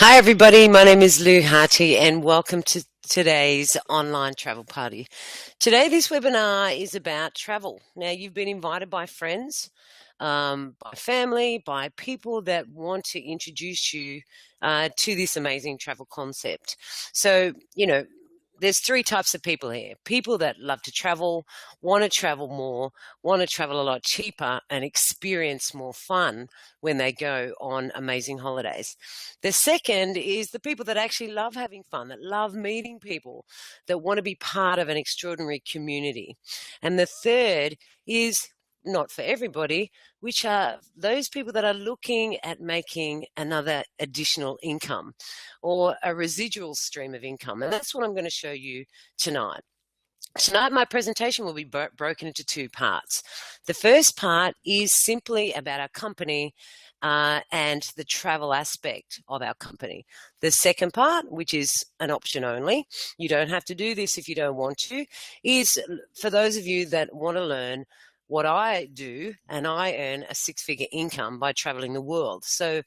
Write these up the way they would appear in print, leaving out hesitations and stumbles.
Hi, everybody. My name is Lou Harty, and welcome to today's online travel party. Today, this webinar is about travel. Now, you've been invited by friends, by family, by people that want to introduce you to this amazing travel concept. So, there's three types of people here. People that love to travel, want to travel more, want to travel a lot cheaper and experience more fun when they go on amazing holidays. The second is the people that actually love having fun, that love meeting people, that want to be part of an extraordinary community. And the third is not for everybody, which are those people that are looking at making another additional income or a residual stream of income. And that's what I'm going to show you tonight. Tonight, my presentation will be broken into two parts. The first part is simply about our company and the travel aspect of our company. The second part, which is an option only, you don't have to do this if you don't want to, is for those of you that want to learn what I do, and I earn a six-figure income by traveling the world. So,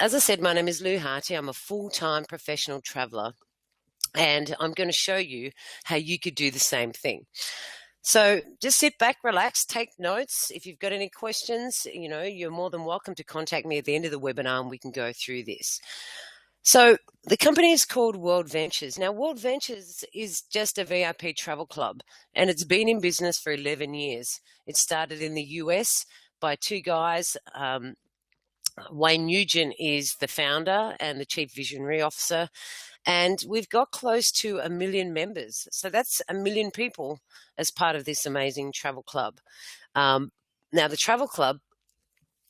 as I said, my name is Lou Harty. I'm a full-time professional traveler, and I'm going to show you how you could do the same thing. So just sit back, relax, take notes. If you've got any questions, you're more than welcome to contact me at the end of the webinar and we can go through this. So the company is called World Ventures. Now, World Ventures is just a VIP travel club, and it's been in business for 11 years. It started in the US by two guys. Wayne Nugent is the founder and the chief visionary officer, and we've got close to 1 million members. So that's 1 million people as part of this amazing travel club. Now, the travel club,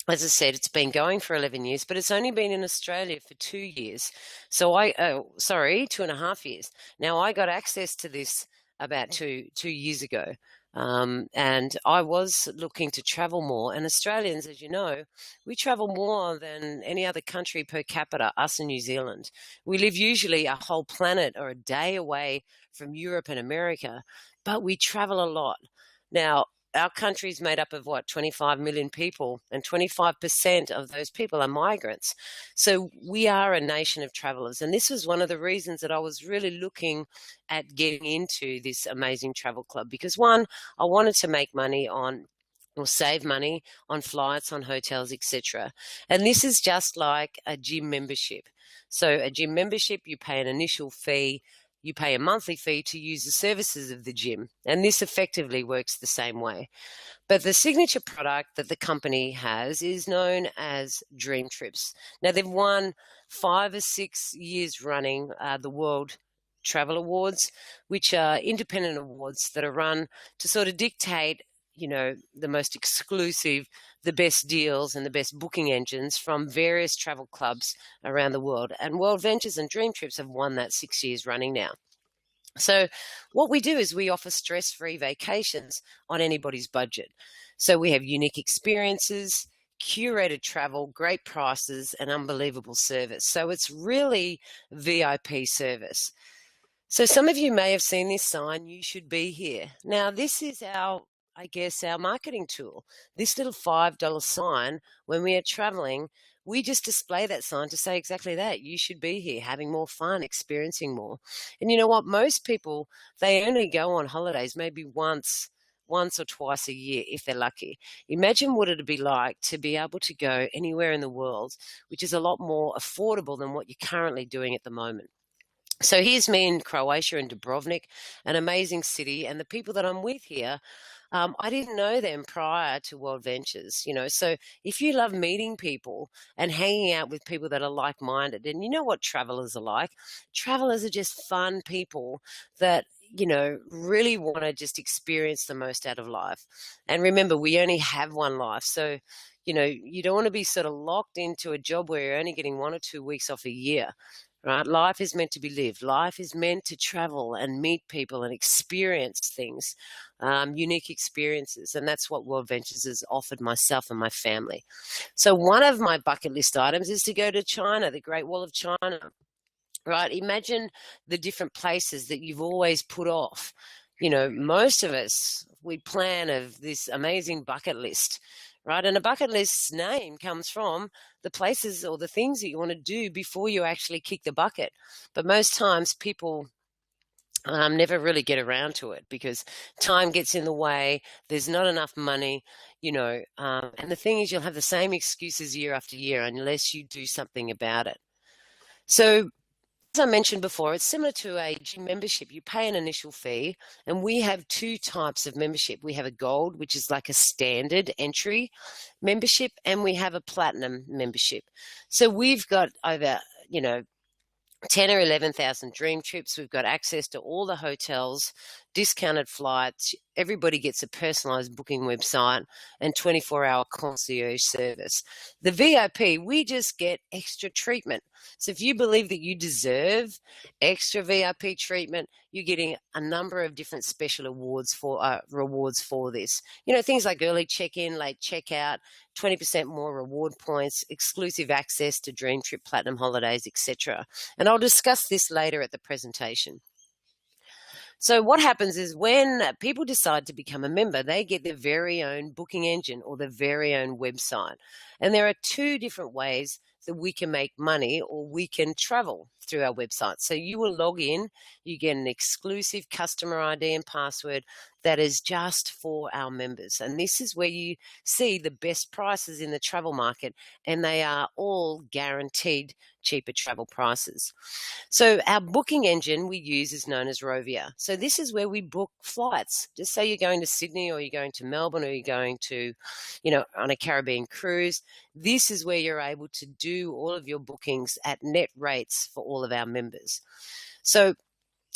as I said, it's been going for 11 years, but it's only been in Australia for 2 years. So 2.5 years. Now, I got access to this about two years ago. And I was looking to travel more. And Australians, as you know, we travel more than any other country per capita, us in New Zealand. We live usually a whole planet or a day away from Europe and America, but we travel a lot. Now, our country is made up of 25 million people, and 25% of those people are migrants. So we are a nation of travelers. And this was one of the reasons that I was really looking at getting into this amazing travel club, because one, I wanted to make money on or save money on flights, on hotels, etc. And this is just like a gym membership. So a gym membership, you pay an initial fee. You pay a monthly fee to use the services of the gym, and this effectively works the same way. But the signature product that the company has is known as Dream Trips. Now, they've won 5 or 6 years running the World Travel Awards, which are independent awards that are run to sort of dictate the most exclusive, the best deals and the best booking engines from various travel clubs around the world. And World Ventures and Dream Trips have won that 6 years running now. So what we do is we offer stress-free vacations on anybody's budget. So we have unique experiences, curated travel, great prices, and unbelievable service. So it's really VIP service. So some of you may have seen this sign, "You should be here." Now, this is our marketing tool. This little $5 sign, when we are traveling, we just display that sign to say exactly that. You should be here, having more fun, experiencing more. And you know what? Most people, they only go on holidays maybe once or twice a year if they're lucky. Imagine what it'd be like to be able to go anywhere in the world, which is a lot more affordable than what you're currently doing at the moment. So here's me in Croatia, in Dubrovnik, an amazing city, and the people that I'm with here, I didn't know them prior to World Ventures, So if you love meeting people and hanging out with people that are like-minded, and you know what travelers are like? Travelers are just fun people that, really want to just experience the most out of life. And remember, we only have one life. So, you don't want to be sort of locked into a job where you're only getting 1 or 2 weeks off a year. Right? Life is meant to be lived. Life is meant to travel and meet people and experience things, unique experiences. And that's what World Ventures has offered myself and my family. So one of my bucket list items is to go to China, the Great Wall of China. Right? Imagine the different places that you've always put off. Most of us, we plan of this amazing bucket list, right? And a bucket list name comes from the places or the things that you want to do before you actually kick the bucket. But most times people never really get around to it because time gets in the way. There's not enough money, and the thing is, you'll have the same excuses year after year unless you do something about it. So, as I mentioned before, it's similar to a gym membership. You pay an initial fee, and we have two types of membership. We have a gold, which is like a standard entry membership, and we have a platinum membership. So we've got over, 10 or 11,000 dream trips. We've got access to all the hotels, discounted flights. Everybody gets a personalized booking website and 24-hour concierge service. The VIP, we just get extra treatment. So if you believe that you deserve extra VIP treatment, you're getting a number of different special rewards for this. Things like early check-in, late check-out, 20% more reward points, exclusive access to Dream Trip Platinum holidays, etc. And I'll discuss this later at the presentation. So what happens is when people decide to become a member, they get their very own booking engine or their very own website. And there are two different ways that we can make money or we can travel through our website. So you will log in, you get an exclusive customer ID and password that is just for our members. And this is where you see the best prices in the travel market, and they are all guaranteed cheaper travel prices. So our booking engine we use is known as Rovia. So this is where we book flights. Just say you're going to Sydney or you're going to Melbourne or you're going to, on a Caribbean cruise. This is where you're able to do all of your bookings at net rates for all of our members. So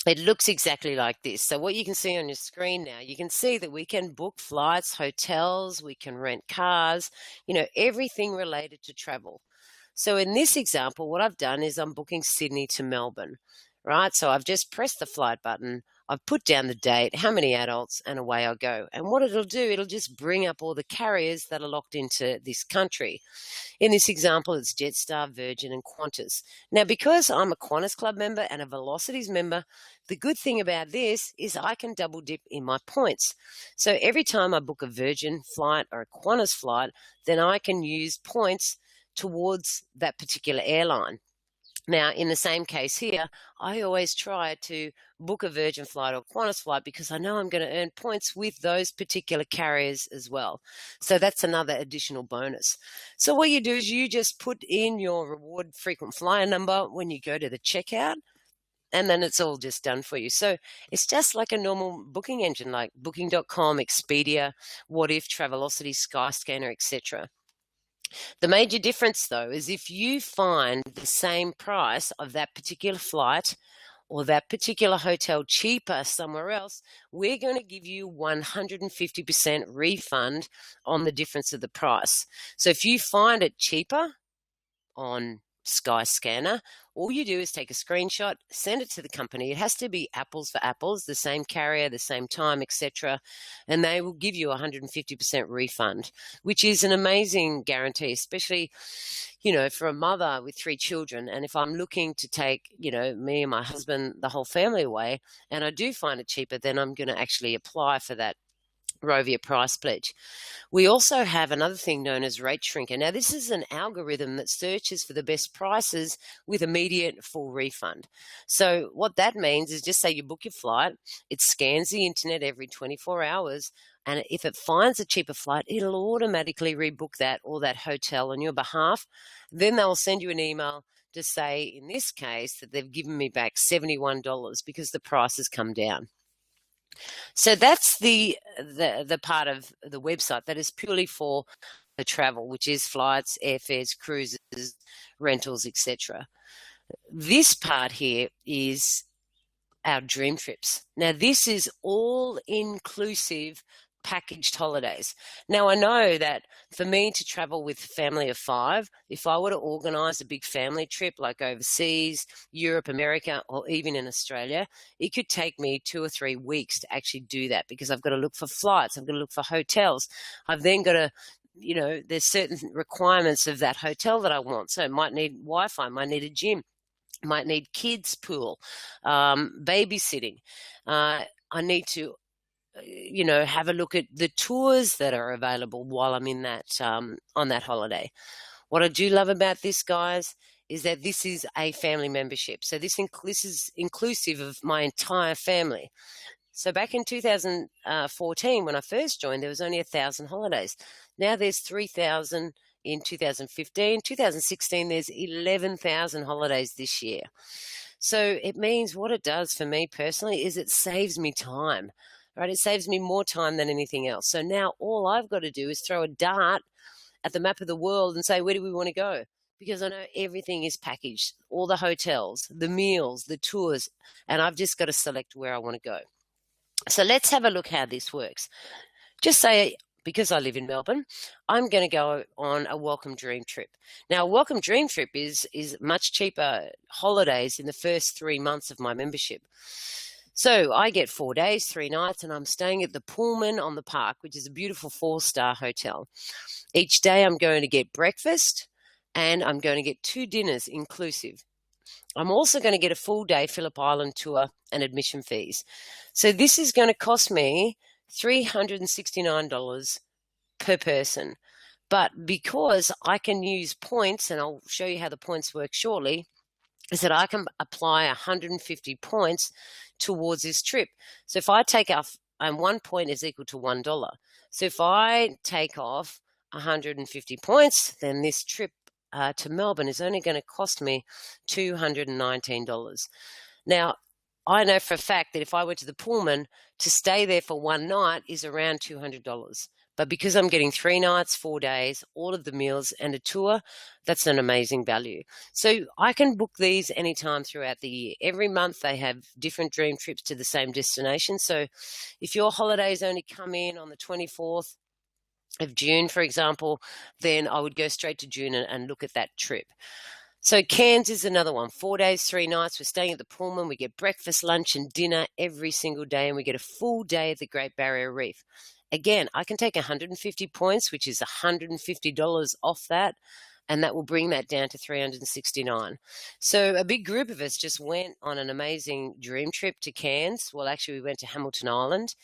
it looks exactly like this. So what you can see on your screen now, you can see that we can book flights, hotels, we can rent cars, everything related to travel. So in this example, what I've done is I'm booking Sydney to Melbourne, right? So I've just pressed the flight button, I've put down the date, how many adults, and away I go. And what it'll do, it'll just bring up all the carriers that are locked into this country. In this example, it's Jetstar, Virgin, and Qantas. Now, because I'm a Qantas Club member and a Velocities member, the good thing about this is I can double dip in my points. So every time I book a Virgin flight or a Qantas flight, then I can use points towards that particular airline. Now, in the same case here, I always try to book a Virgin flight or Qantas flight because I know I'm going to earn points with those particular carriers as well. So that's another additional bonus. So what you do is you just put in your reward frequent flyer number when you go to the checkout, and then it's all just done for you. So it's just like a normal booking engine like Booking.com, Expedia, What If, Travelocity, Skyscanner, etc. The major difference, though, is if you find the same price of that particular flight or that particular hotel cheaper somewhere else, we're going to give you 150% refund on the difference of the price. So if you find it cheaper on Skyscanner, all you do is take a screenshot, send it to the company. It has to be apples for apples, the same carrier, the same time, etc., and they will give you 150% refund, which is an amazing guarantee, especially, for a mother with 3 children. And if I'm looking to take, me and my husband, the whole family away, and I do find it cheaper, then I'm going to actually apply for that Rovia price pledge. We also have another thing known as rate shrinker. Now, this is an algorithm that searches for the best prices with immediate full refund. So what that means is, just say you book your flight, it scans the internet every 24 hours, and if it finds a cheaper flight, it'll automatically rebook that or that hotel on your behalf. Then they'll send you an email to say, in this case, that they've given me back $71 because the price has come down. So that's the part of the website that is purely for the travel, which is flights, airfares, cruises, rentals, etc. This part here is our dream trips. Now, this is all inclusive packaged holidays. Now, I know that for me to travel with a family of 5, if I were to organise a big family trip like overseas, Europe, America, or even in Australia, it could take me 2 or 3 weeks to actually do that because I've got to look for flights, I've got to look for hotels, I've then got to, there's certain requirements of that hotel that I want. So it might need Wi-Fi, might need a gym, might need kids pool, babysitting. I need to have a look at the tours that are available while I'm in that on that holiday. What I do love about this, guys, is that this is a family membership. So this is inclusive of my entire family. So back in 2014, when I first joined, there was only 1,000 holidays. Now there's 3,000 in 2015. 2016, there's 11,000 holidays this year. So it means what it does for me personally is it saves me time, right? It saves me more time than anything else. So now all I've got to do is throw a dart at the map of the world and say, where do we want to go? Because I know everything is packaged, all the hotels, the meals, the tours, and I've just got to select where I want to go. So let's have a look how this works. Just say, because I live in Melbourne, I'm going to go on a Welcome Dream trip. Now, a Welcome Dream trip is much cheaper holidays in the first 3 months of my membership. So I get 4 days, 3 nights, and I'm staying at the Pullman on the Park, which is a beautiful 4-star hotel. Each day I'm going to get breakfast and I'm going to get 2 dinners inclusive. I'm also going to get a full day Phillip Island tour and admission fees. So this is going to cost me $369 per person. But because I can use points, and I'll show you how the points work shortly, is that I can apply 150 points towards this trip. So if I take off, and 1 point is equal to $1. So if I take off 150 points, then this trip to Melbourne is only going to cost me $219. Now, I know for a fact that if I went to the Pullman, to stay there for 1 night is around $200. But because I'm getting 3 nights, 4 days, all of the meals and a tour, that's an amazing value. So I can book these anytime throughout the year. Every month they have different dream trips to the same destination. So if your holidays only come in on the 24th of June, for example, then I would go straight to June and look at that trip. So Cairns is another one. 4 days, 3 nights. We're staying at the Pullman. We get breakfast, lunch, and dinner every single day, and we get a full day at the Great Barrier Reef. Again, I can take 150 points, which is $150 off that, and that will bring that down to $369. So a big group of us just went on an amazing dream trip to Cairns. Well, actually, we went to Hamilton Island,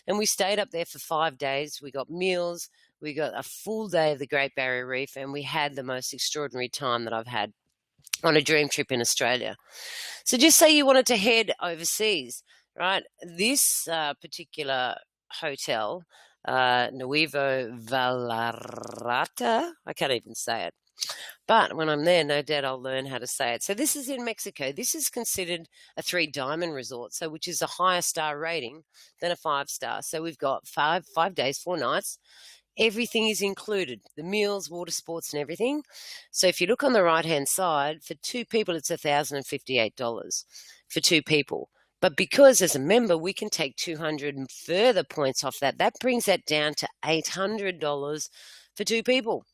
and we stayed up there for 5 days. We got meals. We got a full day of the Great Barrier Reef, and we had the most extraordinary time that I've had on a dream trip in Australia. So just say you wanted to head overseas, right? This particular hotel, Nuevo Vallarta, I can't even say it. But when I'm there, no doubt I'll learn how to say it. So this is in Mexico. This is considered a 3-diamond resort, so which is a higher star rating than a 5-star. So we've got 5 days, 4 nights. Everything is included, the meals, water sports, and everything. So if you look on the right-hand side, for 2 people, it's $1,058 for 2 people. But because as a member, we can take 200 and further points off that, that brings that down to $800 for 2 people.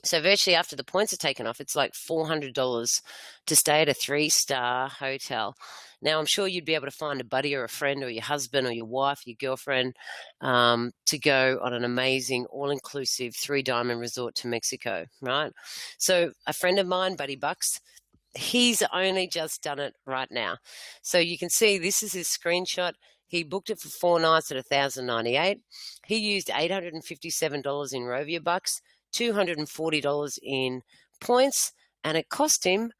So virtually after the points are taken off, it's like $400 to stay at a 3-star hotel. Now, I'm sure you'd be able to find a buddy or a friend or your husband or your wife, your girlfriend, to go on an amazing all-inclusive 3-diamond resort to Mexico, right? So a friend of mine, Buddy Bucks, he's only just done it right now. So you can see this is his screenshot. He booked it for 4 nights at $1,098. He used $857 in Rovia bucks, $240 in points, and it cost him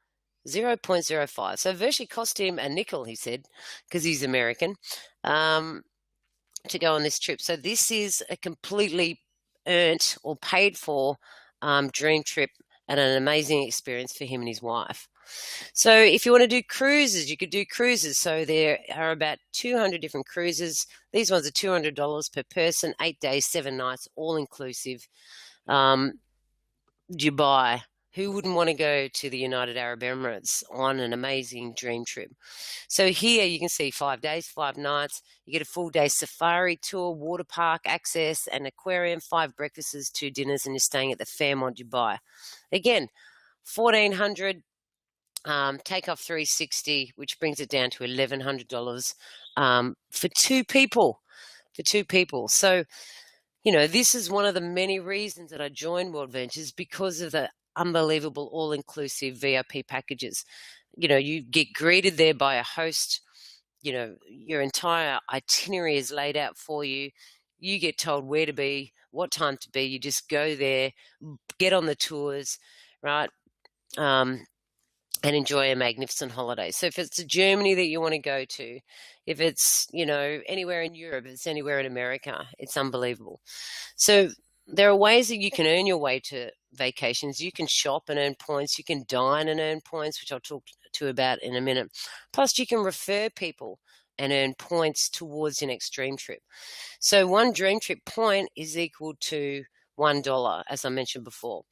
0.05. So virtually cost him a nickel, he said, because he's American, to go on this trip. So this is a completely earned or paid for dream trip and an amazing experience for him and his wife. So if you want to do cruises, you could do cruises. So there are about 200 different cruises. These ones are $200 per person, 8 days, 7 nights, all inclusive. Dubai. Who wouldn't want to go to the United Arab Emirates on an amazing dream trip? So here you can see 5 days, 5 nights. You get a full day safari tour, water park access, an aquarium, 5 breakfasts, 2 dinners, and you're staying at the Fairmont Dubai. Again, $1,400, take off $360, which brings it down to $1,100 for 2 people. For 2 people. So, you know, this is one of the many reasons that I joined World Ventures, because of the unbelievable all-inclusive VIP packages. You know, you get greeted there by a host your entire itinerary is laid out for you. You get told where to be, what time to be. You just go there, get on the tours, right? And enjoy a magnificent holiday. So if it's Germany that you want to go to, if it's, anywhere in Europe, if it's anywhere in America, it's unbelievable. So there are ways that you can earn your way to vacations. You can shop and earn points. You can dine and earn points, which I'll talk to about in a minute. Plus, you can refer people and earn points towards your next dream trip. So one dream trip point is equal to $1, as I mentioned before.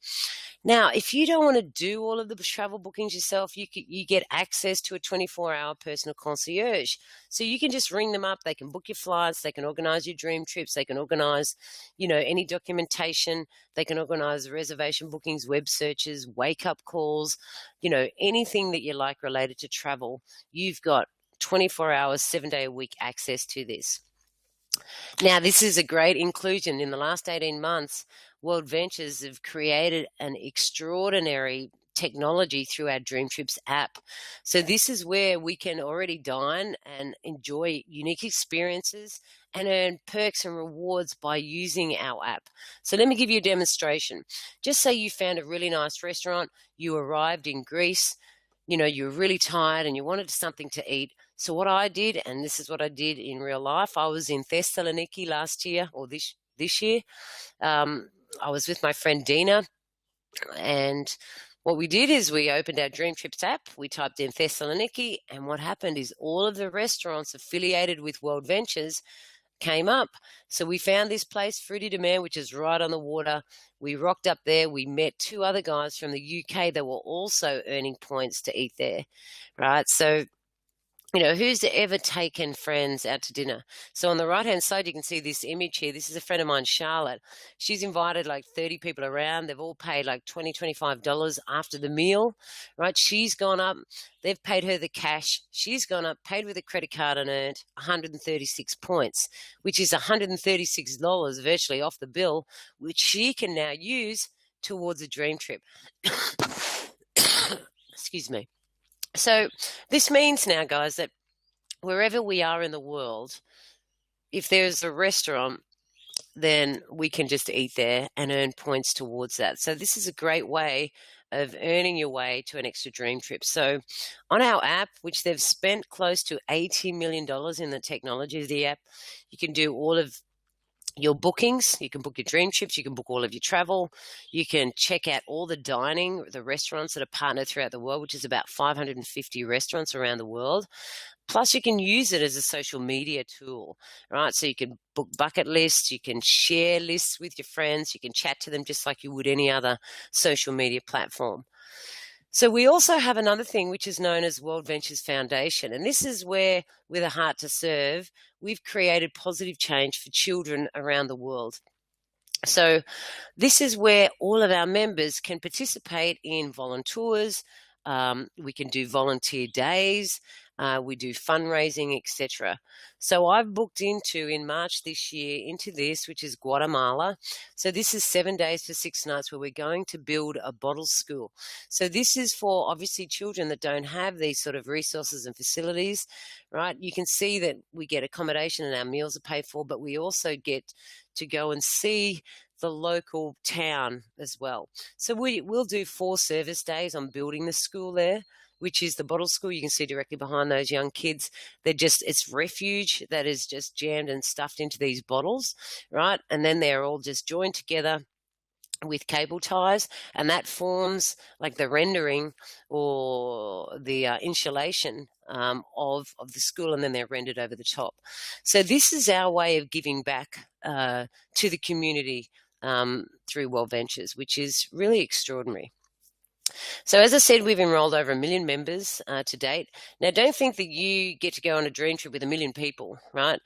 Now, if you don't want to do all of the travel bookings yourself, you get access to a 24-hour personal concierge. So you can just ring them up. They can book your flights. They can organize your dream trips. They can organize, any documentation. They can organize reservation bookings, web searches, wake-up calls, anything that you like related to travel. You've got 24 hours, 7-day-a-week access to this. Now, this is a great inclusion. In the last 18 months, World Ventures have created an extraordinary technology through our Dream Trips app. So this is where we can already dine and enjoy unique experiences and earn perks and rewards by using our app. So let me give you a demonstration. Just say you found a really nice restaurant, you arrived in Greece, you were really tired and you wanted something to eat. So what I did, and this is what I did in real life, I was in Thessaloniki last year, or this year. I was with my friend Dina, and what we did is we opened our Dream Trips app, we typed in Thessaloniki, and what happened is all of the restaurants affiliated with World Ventures came up. So we found this place, Fruity de Mer, which is right on the water. We rocked up there. We met 2 other guys from the UK that were also earning points to eat there, right? So who's ever taken friends out to dinner? So on the right-hand side, you can see this image here. This is a friend of mine, Charlotte. She's invited like 30 people around. They've all paid like $20, $25 after the meal, right? She's gone up. They've paid her the cash. She's gone up, paid with a credit card and earned 136 points, which is $136 virtually off the bill, which she can now use towards a dream trip. Excuse me. So this means now, guys, that wherever we are in the world, if there's a restaurant, then we can just eat there and earn points towards that. So this is a great way of earning your way to an extra dream trip. So on our app, which they've spent close to $80 million in the technology of the app, you can do all of your bookings. You can book your dream trips. You can book all of your travel. You can check out all the dining, the restaurants that are partnered throughout the world, which is about 550 restaurants around the world. Plus, you can use it as a social media tool, right? So you can book bucket lists. You can share lists with your friends. You can chat to them just like you would any other social media platform. So we also have another thing which is known as World Ventures Foundation. And this is where, with a heart to serve, we've created positive change for children around the world. So this is where all of our members can participate in volunteers. We can do volunteer days. We do fundraising, etc. So I've booked in March this year into this, which is Guatemala. So this is 7 days for 6 nights where we're going to build a bottle school. So this is for obviously children that don't have these sort of resources and facilities, right? You can see that we get accommodation and our meals are paid for, but we also get to go and see the local town as well. So we'll do 4 service days on building the school there, which is the bottle school. You can see directly behind those young kids. It's refuge that is just jammed and stuffed into these bottles, right? And then they're all just joined together with cable ties, and that forms like the rendering or the insulation of the school, and then they're rendered over the top. So this is our way of giving back to the community through World Ventures, which is really extraordinary. So as I said, we've enrolled over 1 million members to date. Now, don't think that you get to go on a dream trip with 1 million people, right?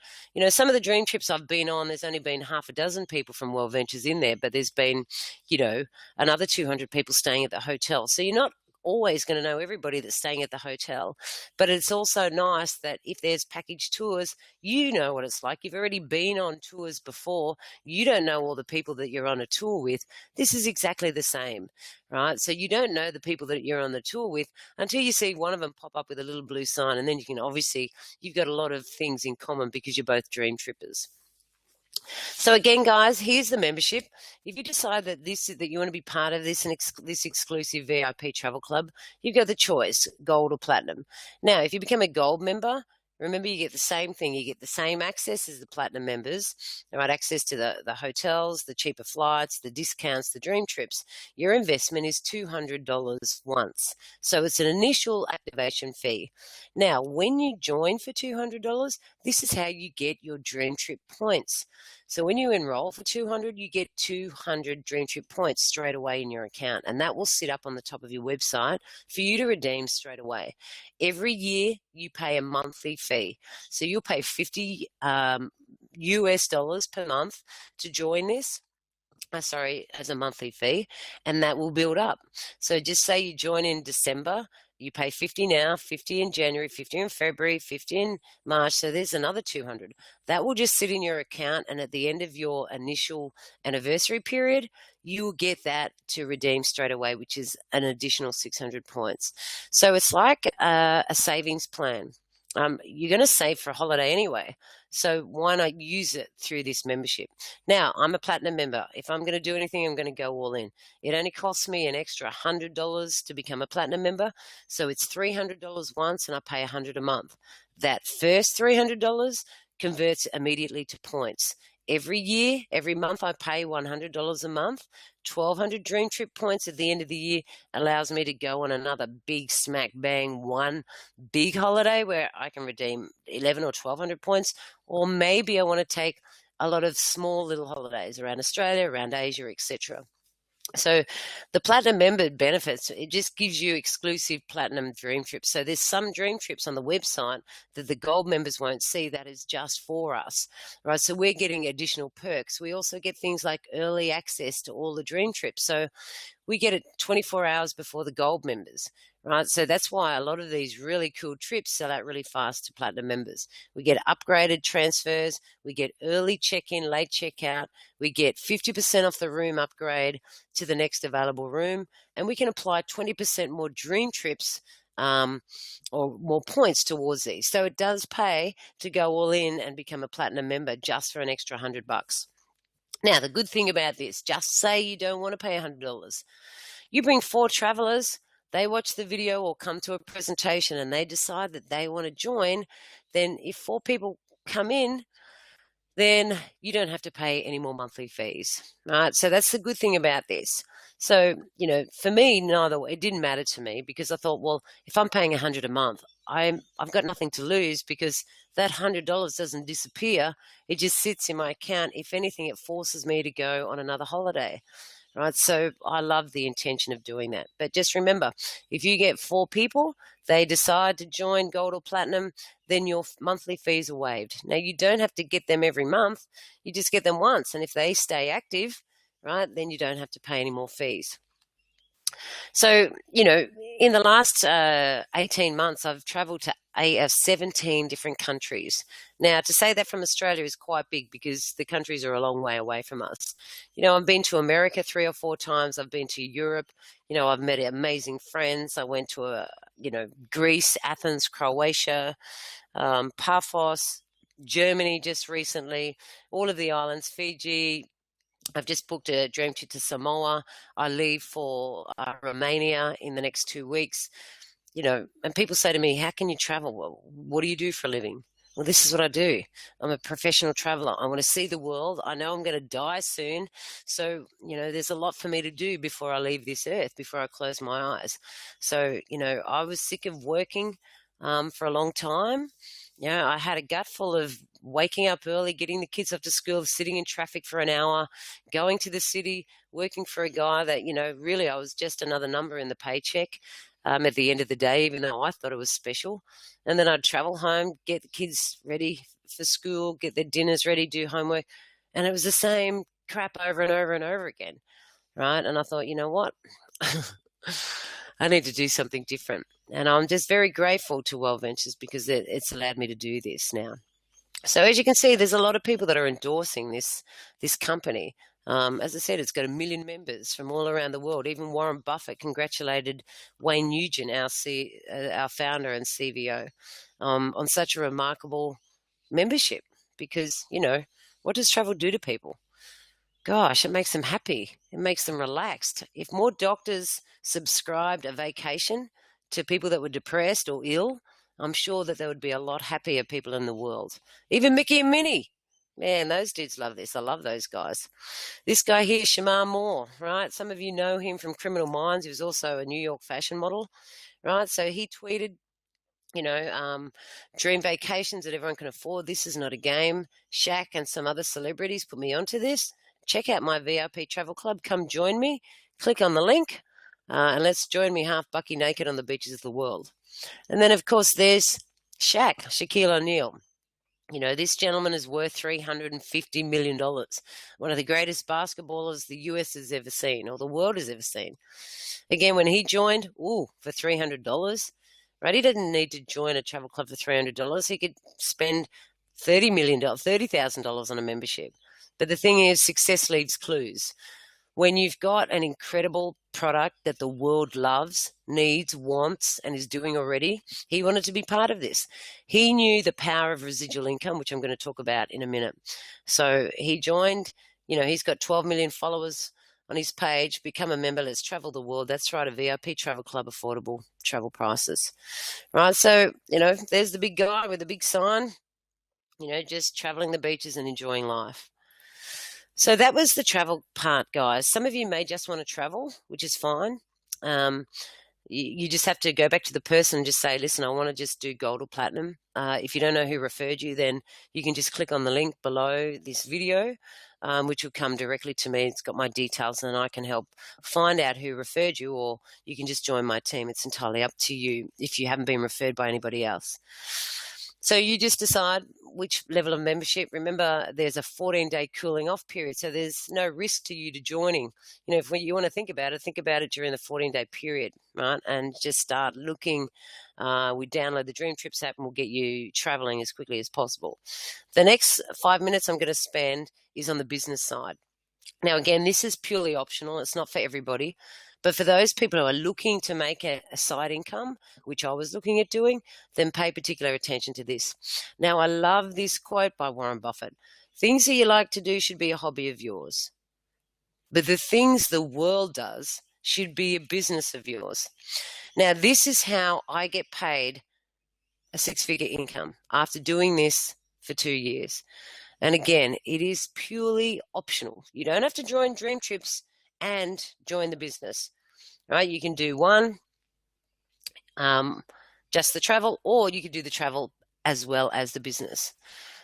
Some of the dream trips I've been on, there's only been half a dozen people from World Ventures in there, but there's been, another 200 people staying at the hotel. So you're not always going to know everybody that's staying at the hotel. But it's also nice that if there's package tours, you know what it's like. You've already been on tours before. You don't know all the people that you're on a tour with. This is exactly the same, right? So you don't know the people that you're on the tour with until you see one of them pop up with a little blue sign, and then you can obviously, you've got a lot of things in common because you're both dream trippers. So again, guys, here's the membership. If you decide that that you want to be part of this this exclusive VIP travel club, you've got the choice, gold or platinum. Now, if you become a gold member, remember you get the same thing. You get the same access as the platinum members, right? Access to the hotels, the cheaper flights, the discounts, the dream trips. Your investment is $200 once. So it's an initial activation fee. Now, when you join for $200, this is how you get your dream trip points. So when you enroll for 200, you get 200 Dream Trip points straight away in your account, and that will sit up on the top of your website for you to redeem straight away. Every year, you pay a monthly fee. So you'll pay 50 US dollars per month to join this. As a monthly fee, and that will build up. So just say you join in December, you pay 50 now, 50 in January, 50 in February, 50 in March, so there's another 200. That will just sit in your account, and at the end of your initial anniversary period, you will get that to redeem straight away, which is an additional 600 points. So it's like a savings plan. You're going to save for a holiday anyway. So why not use it through this membership? Now, I'm a platinum member. If I'm going to do anything, I'm going to go all in. It only costs me an extra $100 to become a platinum member. So it's $300 once, and I pay $100 a month. That first $300 converts immediately to points. Every year, every month, I pay $100 a month. 1,200 Dream Trip points at the end of the year allows me to go on another big smack bang one big holiday where I can redeem 11 or 1,200 points, or maybe I want to take a lot of small little holidays around Australia, around Asia, etc. So the platinum member benefits, it just gives you exclusive platinum dream trips. So there's some dream trips on the website that the gold members won't see that is just for us, right? So we're getting additional perks. We also get things like early access to all the dream trips. So we get it 24 hours before the gold members, right? So that's why a lot of these really cool trips sell out really fast to platinum members. We get upgraded transfers, we get early check-in, late check-out, we get 50% off the room upgrade to the next available room, and we can apply 20% more dream trips or more points towards these. So it does pay to go all in and become a platinum member just for an extra $100. Now, the good thing about this, just say you don't want to pay $100. You bring 4 travelers, they watch the video or come to a presentation and they decide that they want to join, then if 4 people come in, then you don't have to pay any more monthly fees, right? So that's the good thing about this. So, for me, it didn't matter to me because I thought, well, if I'm paying $100 a month, I've got nothing to lose because that $100 doesn't disappear. It just sits in my account. If anything, it forces me to go on another holiday, right? So I love the intention of doing that. But just remember, if you get 4 people, they decide to join gold or platinum, then your monthly fees are waived. Now, you don't have to get them every month. You just get them once. And if they stay active, right, then you don't have to pay any more fees. So, in the last 18 months, I've traveled to 17 different countries. Now, to say that from Australia is quite big because the countries are a long way away from us. I've been to America 3 or 4 times. I've been to Europe. I've met amazing friends. I went to, Greece, Athens, Croatia, Paphos, Germany just recently, all of the islands, Fiji. I've just booked a dream trip to Samoa. I leave for Romania in the next 2 weeks. And people say to me, how can you travel? Well, what do you do for a living? Well, this is what I do. I'm a professional traveler. I want to see the world. I know I'm going to die soon. So, there's a lot for me to do before I leave this earth, before I close my eyes. So, I was sick of working for a long time. I had a gut full of waking up early, getting the kids off to school, sitting in traffic for an hour, going to the city, working for a guy that, really I was just another number in the paycheck at the end of the day, even though I thought it was special. And then I'd travel home, get the kids ready for school, get their dinners ready, do homework. And it was the same crap over and over and over again, right? And I thought, you know what? I need to do something different. And I'm just very grateful to World Ventures because it's allowed me to do this now. So as you can see, there's a lot of people that are endorsing this company. As I said, it's got 1 million members from all around the world. Even Warren Buffett congratulated Wayne Nugent, our founder and CVO, on such a remarkable membership. Because, what does travel do to people? Gosh, it makes them happy. It makes them relaxed. If more doctors subscribed a vacation to people that were depressed or ill, I'm sure that there would be a lot happier people in the world. Even Mickey and Minnie. Man, those dudes love this. I love those guys. This guy here, Shamar Moore, right? Some of you know him from Criminal Minds. He was also a New York fashion model, right? So he tweeted, dream vacations that everyone can afford. This is not a game. Shaq and some other celebrities put me onto this. Check out my VIP travel club. Come join me. Click on the link and let's join me half bucky naked on the beaches of the world. And then, of course, there's Shaquille O'Neal. This gentleman is worth $350 million. One of the greatest basketballers the US has ever seen, or the world has ever seen. Again, when he joined, for $300, right? He didn't need to join a travel club for $300. He could spend $30,000 on a membership. But the thing is, success leaves clues. When you've got an incredible product that the world loves, needs, wants, and is doing already, he wanted to be part of this. He knew the power of residual income, which I'm going to talk about in a minute. So he joined, he's got 12 million followers on his page. Become a member. Let's travel the world. That's right, a VIP travel club, affordable travel prices. Right, so, there's the big guy with the big sign, just traveling the beaches and enjoying life. So that was the travel part, guys. Some of you may just want to travel, which is fine. You just have to go back to the person and just say, listen, I want to just do gold or platinum. If you don't know who referred you, then you can just click on the link below this video, which will come directly to me. It's got my details and I can help find out who referred you, or you can just join my team. It's entirely up to you if you haven't been referred by anybody else. So you just decide which level of membership. Remember, there's a 14-day cooling off period, so there's no risk to you to joining. If you want to think about it during the 14-day period, right? And just start looking. We download the Dream Trips app and we'll get you traveling as quickly as possible. The next 5 minutes I'm going to spend is on the business side. Now, again, this is purely optional. It's not for everybody. But for those people who are looking to make a side income, which I was looking at doing, then pay particular attention to this. Now, I love this quote by Warren Buffett. Things that you like to do should be a hobby of yours. But the things the world does should be a business of yours. Now, this is how I get paid a six-figure income after doing this for 2 years. And again, it is purely optional. You don't have to join Dream Trips and join the business, right? You can do one, just the travel, or you could do the travel as well as the business,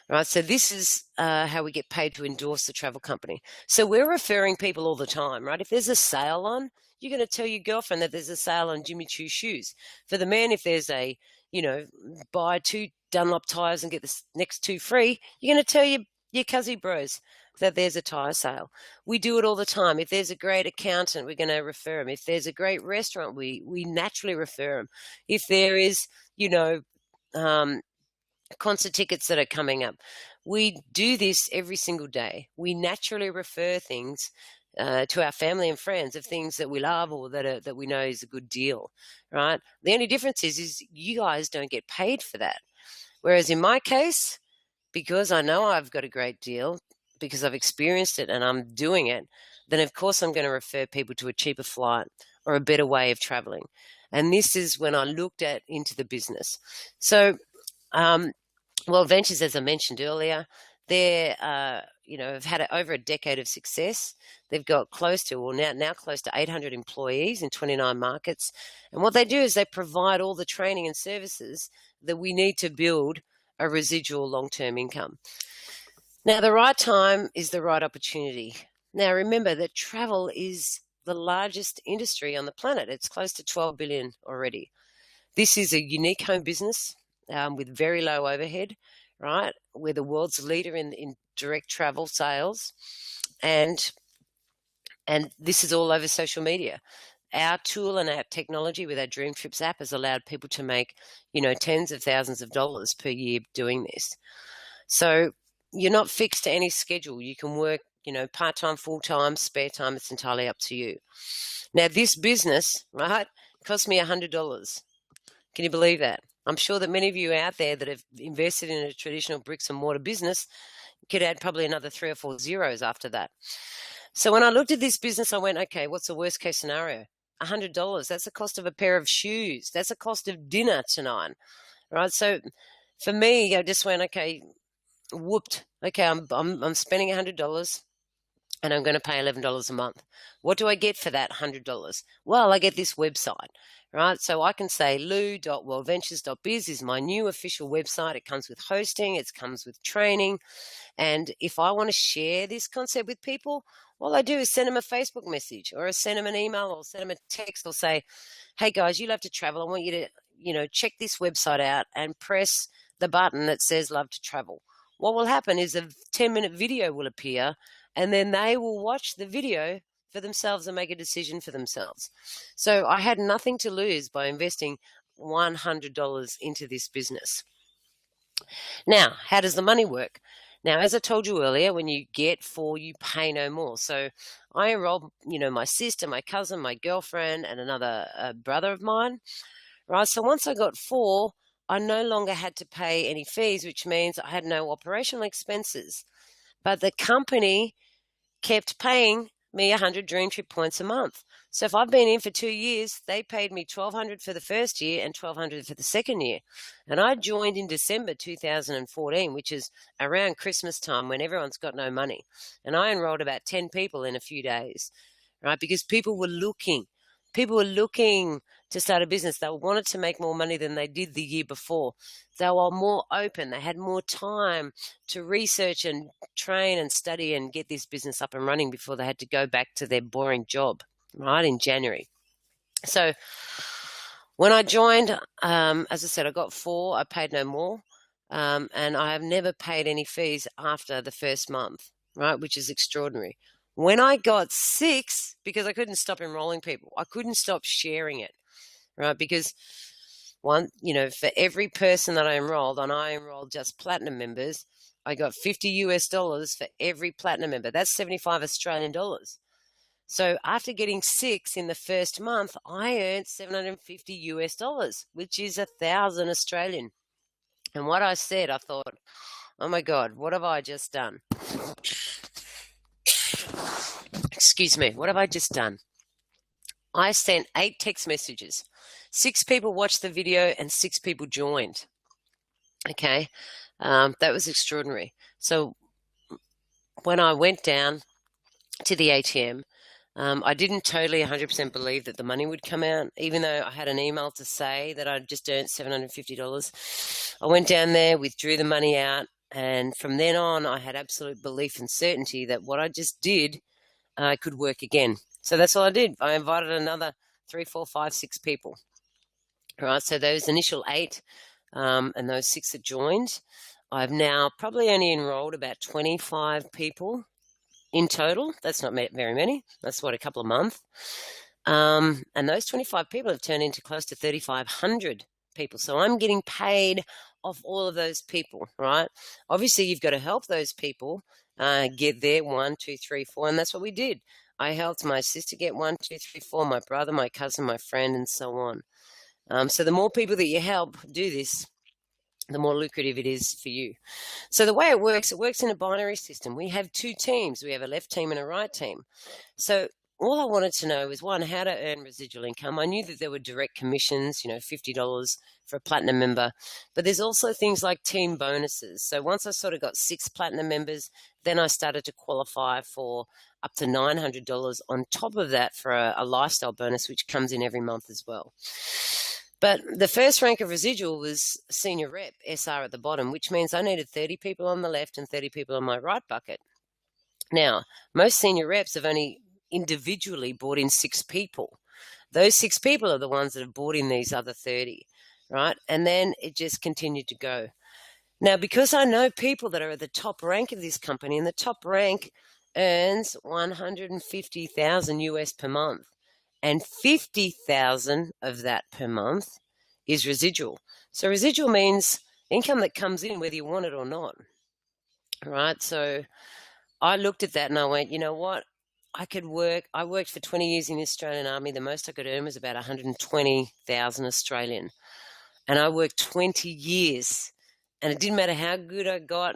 right? So this is how we get paid to endorse the travel company. So we're referring people all the time, right? If there's a sale on, you're going to tell your girlfriend that there's a sale on Jimmy Choo shoes. For the man, if there's a, buy 2 Dunlop tires and get the next 2 free, you're going to tell your cuzzy bros that there's a tire sale. We do it all the time. If there's a great accountant, we're going to refer them. If there's a great restaurant, we naturally refer them. If there is, concert tickets that are coming up, we do this every single day. We naturally refer things to our family and friends of things that we love or that we know is a good deal, right? The only difference is you guys don't get paid for that. Whereas in my case, because I know I've got a great deal, because I've experienced it and I'm doing it, then of course I'm going to refer people to a cheaper flight or a better way of traveling. And this is when I looked into the business. So, World Ventures, as I mentioned earlier, they're, have had over a decade of success. They've got now close to 800 employees in 29 markets. And what they do is they provide all the training and services that we need to build a residual long-term income. Now, the right time is the right opportunity. Now, remember that travel is the largest industry on the planet. It's close to 12 billion already. This is a unique home business with very low overhead, right? We're the world's leader in direct travel sales. And this is all over social media. our tool and our technology with our Dream Trips app has allowed people to make, tens of thousands of dollars per year doing this. So you're not fixed to any schedule. You can work, part-time, full-time, spare time. It's entirely up to you. Now, this business, right, cost me $100. Can you believe that? I'm sure that many of you out there that have invested in a traditional bricks and mortar business could add probably another 3 or 4 zeros after that. So when I looked at this business, I went, okay, what's the worst case scenario? $100. That's the cost of a pair of shoes. That's the cost of dinner tonight, right? So for me, I just went, okay, whooped. Okay, I'm spending $100. And I'm going to pay $11 a month. What do I get for that $100? Well, I get this website, right? So I can say lou.worldventures.biz is my new official website. It comes with hosting. It comes with training. And if I want to share this concept with people, all I do is send them a Facebook message or send them an email or send them a text or say, hey, guys, you love to travel. I want you to, check this website out and press the button that says love to travel. What will happen is a 10-minute video will appear, and then they will watch the video for themselves and make a decision for themselves. So I had nothing to lose by investing $100 into this business. Now, how does the money work? Now, as I told you earlier, when you get 4, you pay no more. So I enrolled, my sister, my cousin, my girlfriend, and another brother of mine, right? So once I got 4, I no longer had to pay any fees, which means I had no operational expenses. But the company kept paying me 100 Dream Trip points a month. So if I've been in for 2 years, they paid me $1,200 for the first year and $1,200 for the second year. And I joined in December 2014, which is around Christmas time when everyone's got no money. And I enrolled about 10 people in a few days, right? Because people were looking to start a business. They wanted to make more money than they did the year before. They were more open. They had more time to research and train and study and get this business up and running before they had to go back to their boring job, right, in January. So when I joined, as I said, I got 4. I paid no more, and I have never paid any fees after the first month, right, which is extraordinary. When I got 6, because I couldn't stop enrolling people, I couldn't stop sharing it, right? Because for every person that I enrolled, and I enrolled just platinum members, I got $50 for every platinum member. That's 75 Australian dollars. So after getting 6 in the first month, I earned $750, which is 1,000 Australian. And what I said, I thought, oh my God, what have I just done? Excuse me, what have I just done? I sent 8 text messages. 6 people watched the video and 6 people joined. Okay, that was extraordinary. So when I went down to the ATM, I didn't totally 100% believe that the money would come out, even though I had an email to say that I'd just earned $750. I went down there, withdrew the money out, and from then on, I had absolute belief and certainty that what I just did could work again. So that's all I did. I invited another 3, 4, 5, 6 people. All right, so those initial 8 and those 6 that joined, I've now probably only enrolled about 25 people in total. That's not very many. That's a couple of months. And those 25 people have turned into close to 3,500 people. So I'm getting paid off all of those people, right? Obviously, you've got to help those people get there 1, 2, 3, 4, and that's what we did. I helped my sister get 1, 2, 3, 4, my brother, my cousin, my friend, and so on. So the more people that you help do this, the more lucrative it is for you. So the way it works in a binary system. We have 2 teams. We have a left team and a right team. So all I wanted to know was, 1, how to earn residual income. I knew that there were direct commissions, $50 for a platinum member, but there's also things like team bonuses. So once I sort of got 6 platinum members, then I started to qualify for up to $900 on top of that for a lifestyle bonus, which comes in every month as well. But the first rank of residual was senior rep, SR at the bottom, which means I needed 30 people on the left and 30 people on my right bucket. Now, most senior reps have only individually brought in 6 people. Those 6 people are the ones that have brought in these other 30, right? And then it just continued to go. Now, because I know people that are at the top rank of this company, and the top rank earns $150,000 US per month. and 50,000 of that per month is residual. So residual means income that comes in whether you want it or not, right? So I looked at that and I went, you know what? I worked for 20 years in the Australian Army. The most I could earn was about 120,000 Australian. And I worked 20 years, and it didn't matter how good I got,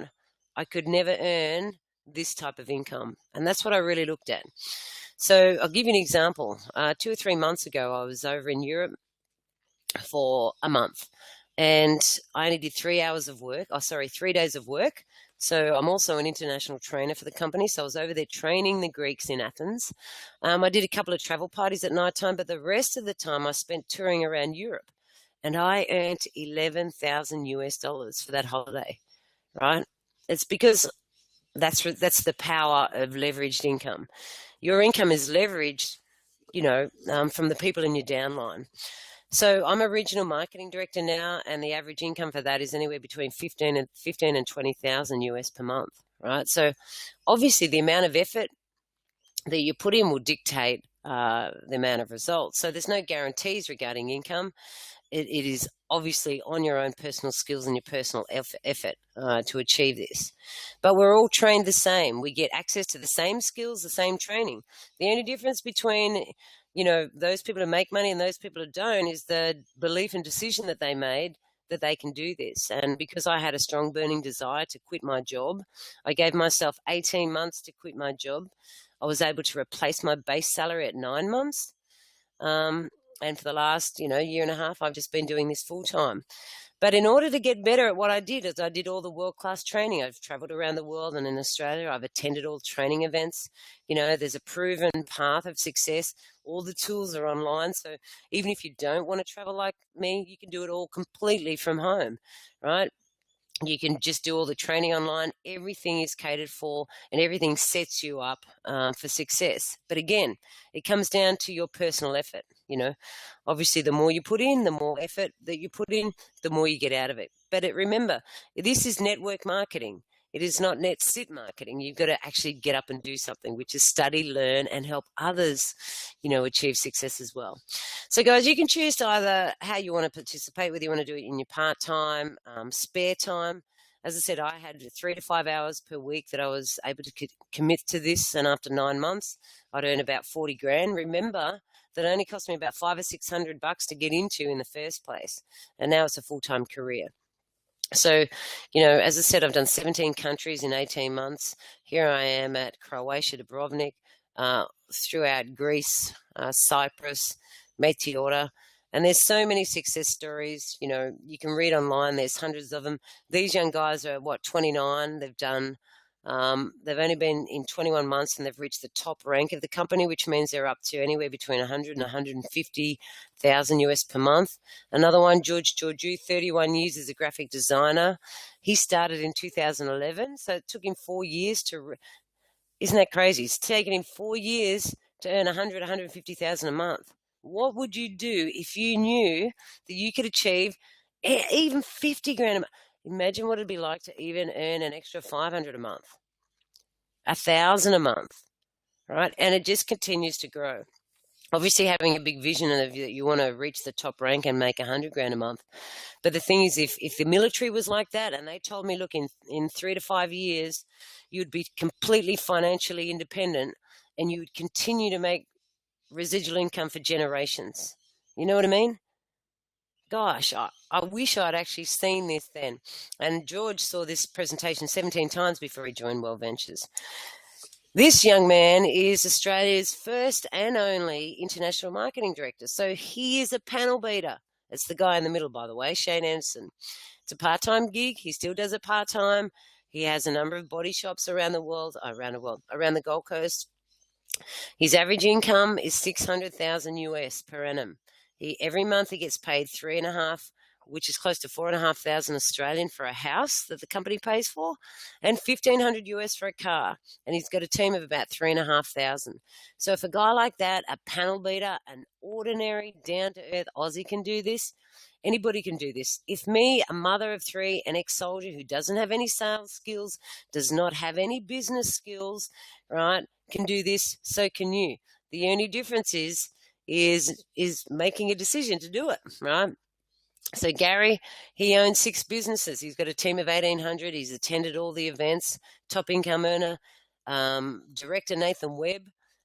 I could never earn this type of income. And that's what I really looked at. So I'll give you an example. 2 or 3 months ago, I was over in Europe for a month, and I only did 3 hours of work. 3 days of work. So I'm also an international trainer for the company. So I was over there training the Greeks in Athens. I did a couple of travel parties at night time, but the rest of the time I spent touring around Europe. And I earned 11,000 US dollars for that holiday, right? It's because that's the power of leveraged income. Your income is leveraged, from the people in your downline. So I'm a regional marketing director now, and the average income for that is anywhere between 15 and 20,000 US per month, right? So obviously the amount of effort that you put in will dictate the amount of results. So there's no guarantees regarding income. It is obviously on your own personal skills and your personal effort to achieve this. But we're all trained the same. We get access to the same skills, the same training. The only difference between those people who make money and those people who don't is the belief and decision that they made that they can do this. And because I had a strong burning desire to quit my job, I gave myself 18 months to quit my job. I was able to replace my base salary at 9 months. And for the last, year and a half, I've just been doing this full time. But in order to get better at what I did, is I did all the world-class training. I've traveled around the world, and in Australia, I've attended all training events. There's a proven path of success. All the tools are online. So even if you don't want to travel like me, you can do it all completely from home, right? You can just do all the training online. Everything is catered for, and everything sets you up for success. But again, it comes down to your personal effort. Obviously, the more you put in, the more effort that you put in, the more you get out of it. But remember, this is network marketing. It is not net sit marketing. You've got to actually get up and do something, which is study, learn, and help others, achieve success as well. So, guys, you can choose to either how you want to participate, whether you want to do it in your part-time, spare time. As I said, I had 3 to 5 hours per week that I was able to commit to this, and after 9 months, I'd earn about 40 grand. Remember, that only cost me about $500 or $600 to get into in the first place, and now it's a full-time career. So, as I said, I've done 17 countries in 18 months. Here I am at Croatia, Dubrovnik, throughout Greece, Cyprus, Meteora. And there's so many success stories. You can read online. There's hundreds of them. These young guys are, 29. They've only been in 21 months, and they've reached the top rank of the company, which means they're up to anywhere between 100 and 150,000 US per month. Another one, George Georgiou, 31 years as a graphic designer. He started in 2011, so it took him 4 years to. Isn't that crazy? It's taken him 4 years to earn 100, 150,000 a month. What would you do if you knew that you could achieve even 50 grand a month? Imagine what it'd be like to even earn an extra 500 a month, 1,000 a month, right? And it just continues to grow. Obviously, having a big vision of that you want to reach the top rank and make 100 grand a month. But the thing is, if the military was like that, and they told me, look, in 3 to 5 years, you'd be completely financially independent, and you would continue to make residual income for generations. You know what I mean? Gosh, I wish I'd actually seen this then. And George saw this presentation 17 times before he joined World Ventures. This young man is Australia's first and only international marketing director. So he is a panel beater. It's the guy in the middle, by the way, Shane Anderson. It's a part-time gig. He still does it part-time. He has a number of body shops around the Gold Coast. His average income is 600,000 US per annum. Every month he gets paid 3.5, which is close to 4,500 Australian for a house that the company pays for, and 1,500 US for a car. And he's got a team of about 3,500. So if a guy like that, a panel beater, an ordinary, down-to-earth Aussie can do this, anybody can do this. If me, a mother of 3, an ex-soldier who doesn't have any sales skills, does not have any business skills, right, can do this, so can you. The only difference is is making a decision to do it, right? So Gary, he owns 6 businesses. He's got a team of 1,800. He's attended all the events. Top income earner, director Nathan Webb.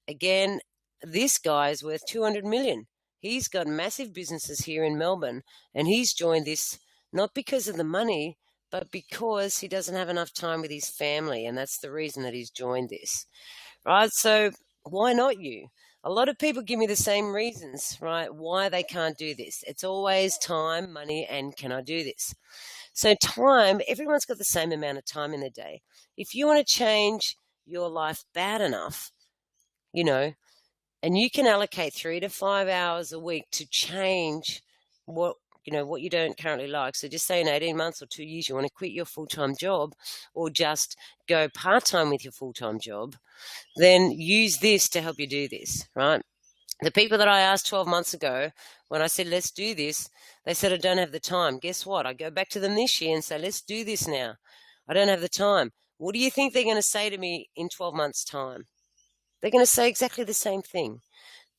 Again, this guy is worth 200 million. He's got massive businesses here in Melbourne, and he's joined this not because of the money, but because he doesn't have enough time with his family, and that's the reason that he's joined this, right? So why not you? A lot of people give me the same reasons, right, why they can't do this. It's always time, money, and can I do this? So time, everyone's got the same amount of time in the day. If you want to change your life bad enough, and you can allocate 3 to 5 hours a week to change what you don't currently like. So just say in 18 months or 2 years, you want to quit your full-time job or just go part-time with your full-time job, then use this to help you do this, right? The people that I asked 12 months ago, when I said, let's do this, they said, I don't have the time. Guess what? I go back to them this year and say, let's do this now. I don't have the time. What do you think they're going to say to me in 12 months' time? They're going to say exactly the same thing.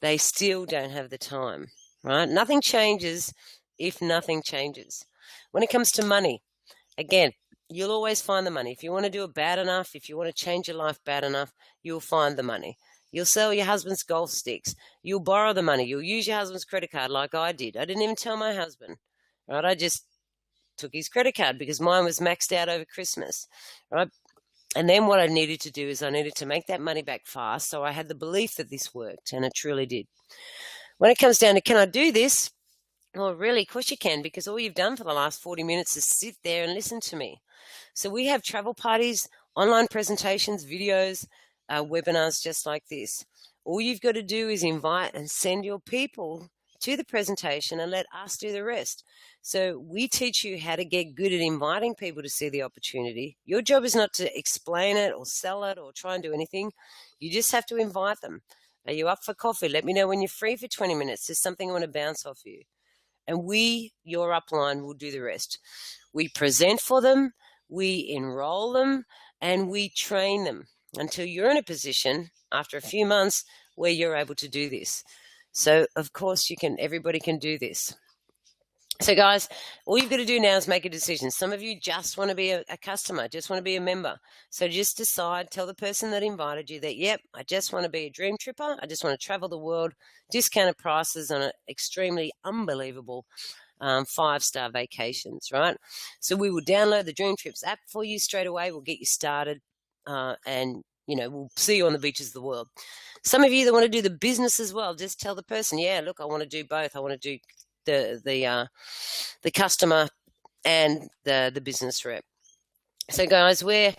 They still don't have the time, right? Nothing changes if nothing changes. When it comes to money, again, you'll always find the money. If you want to do it bad enough, if you want to change your life bad enough, you'll find the money. You'll sell your husband's golf sticks. You'll borrow the money. You'll use your husband's credit card like I did. I didn't even tell my husband, right? I just took his credit card because mine was maxed out over Christmas, right? And then what I needed to do is I needed to make that money back fast, so I had the belief that this worked, and it truly did. When it comes down to can I do this? Well, really, of course you can, because all you've done for the last 40 minutes is sit there and listen to me. So we have travel parties, online presentations, videos, webinars just like this. All you've got to do is invite and send your people to the presentation and let us do the rest. So we teach you how to get good at inviting people to see the opportunity. Your job is not to explain it or sell it or try and do anything. You just have to invite them. Are you up for coffee? Let me know when you're free for 20 minutes. There's something I want to bounce off you. And we, your upline, will do the rest. We present for them, we enroll them, and we train them until you're in a position after a few months where you're able to do this. So, of course, everybody can do this. So, guys, all you've got to do now is make a decision. Some of you just want to be a customer, just want to be a member. So just decide, tell the person that invited you that, yep, I just want to be a dream tripper. I just want to travel the world, discounted prices on extremely unbelievable 5-star vacations, right? So we will download the Dream Trips app for you straight away. We'll get you started and, we'll see you on the beaches of the world. Some of you that want to do the business as well, just tell the person, yeah, look, I want to do both. I want to do the customer and the business rep. So guys, we're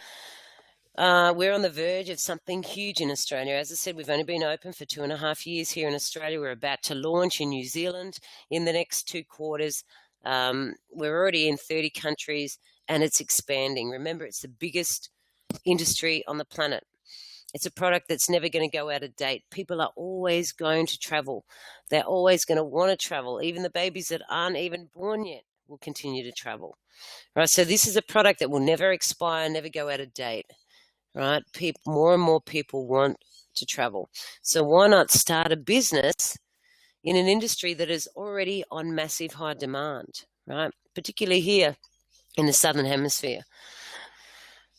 on the verge of something huge in Australia. As I said, we've only been open for 2.5 years here in Australia. We're about to launch in New Zealand in the next 2 quarters. We're already in 30 countries and it's expanding. Remember, it's the biggest industry on the planet. It's a product that's never going to go out of date. People are always going to travel. They're always going to want to travel. Even the babies that aren't even born yet will continue to travel. Right? So this is a product that will never expire, never go out of date. Right? More and more people want to travel. So why not start a business in an industry that is already on massive high demand, right? Particularly here in the Southern Hemisphere.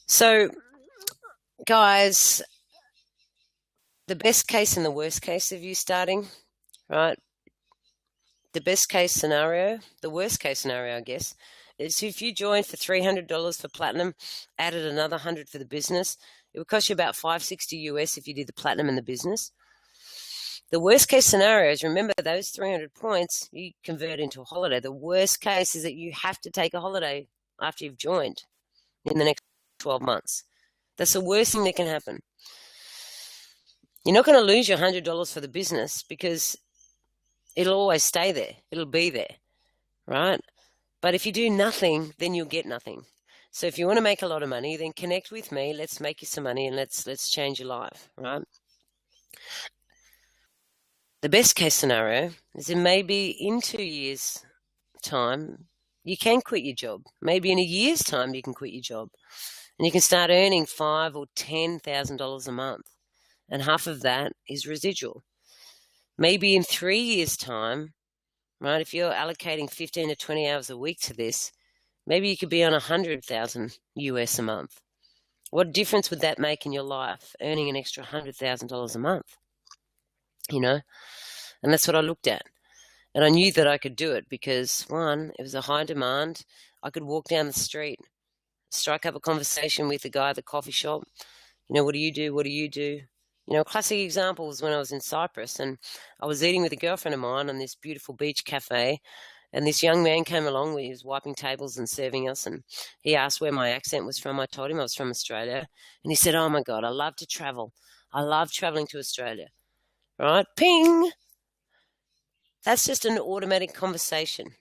So, guys, the best case and the worst case of you starting, right? The best case scenario, the worst case scenario, I guess, is if you joined for $300 for platinum, added another $100 for the business, it would cost you about $560 US if you did the platinum and the business. The worst case scenario is, remember, those 300 points you convert into a holiday. The worst case is that you have to take a holiday after you've joined in the next 12 months. That's the worst thing that can happen. You're not going to lose your $100 for the business because it'll always stay there. It'll be there, right? But if you do nothing, then you'll get nothing. So if you want to make a lot of money, then connect with me. Let's make you some money and let's change your life, right? The best case scenario is that maybe in 2 years' time, you can quit your job. Maybe in a year's time, you can quit your job. And you can start earning $5,000 or $10,000 a month. And half of that is residual. Maybe in 3 years' time, right, if you're allocating 15 to 20 hours a week to this, maybe you could be on 100,000 US a month. What difference would that make in your life, earning an extra $100,000 a month? You know, and that's what I looked at. And I knew that I could do it because, one, it was a high demand. I could walk down the street, strike up a conversation with the guy at the coffee shop. What do you do? What do you do? Classic example was when I was in Cyprus and I was eating with a girlfriend of mine on this beautiful beach cafe. And this young man came along. He was wiping tables and serving us. And he asked where my accent was from. I told him I was from Australia. And he said, "Oh, my God, I love to travel. I love traveling to Australia." Right? Ping! That's just an automatic conversation.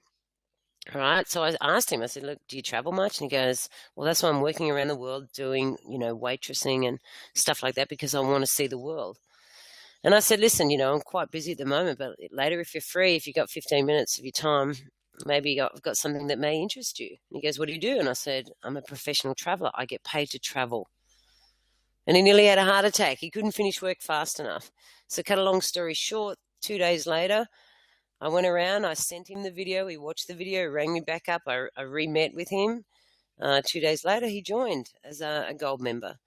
All right. So I asked him, I said, "Look, do you travel much?" And he goes, "Well, that's why I'm working around the world doing, waitressing and stuff like that because I want to see the world." And I said, "Listen, I'm quite busy at the moment, but later if you're free, if you've got 15 minutes of your time, maybe I've got something that may interest you." And he goes, "What do you do?" And I said, "I'm a professional traveler. I get paid to travel." And he nearly had a heart attack. He couldn't finish work fast enough. So cut a long story short, 2 days later, I went around, I sent him the video, he watched the video, rang me back up, I re-met with him. 2 days later, he joined as a gold member.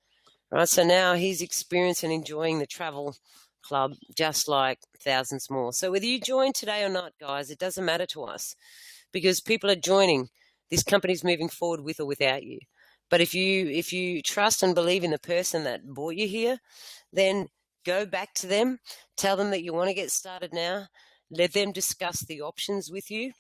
Right, so now he's experiencing and enjoying the travel club just like thousands more. So whether you join today or not, guys, it doesn't matter to us because people are joining. This company's moving forward with or without you. But if you trust and believe in the person that brought you here, then go back to them, tell them that you want to get started now, let them discuss the options with you.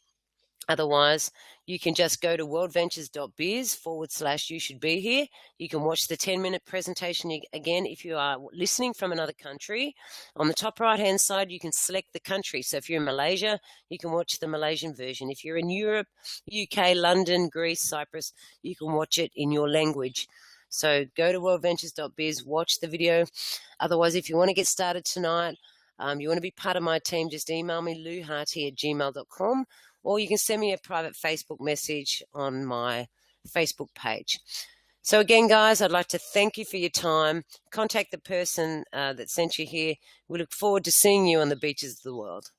Otherwise, you can just go to worldventures.biz/you should be here. You can watch the 10-minute presentation again. If you are listening from another country, on the top right-hand side, you can select the country. So if you're in Malaysia, you can watch the Malaysian version. If you're in Europe, UK, London, Greece, Cyprus, you can watch it in your language. So go to worldventures.biz, watch the video. Otherwise, if you want to get started tonight, you want to be part of my team, just email me, louharty@gmail.com, or you can send me a private Facebook message on my Facebook page. So again, guys, I'd like to thank you for your time. Contact the person that sent you here. We look forward to seeing you on the beaches of the world.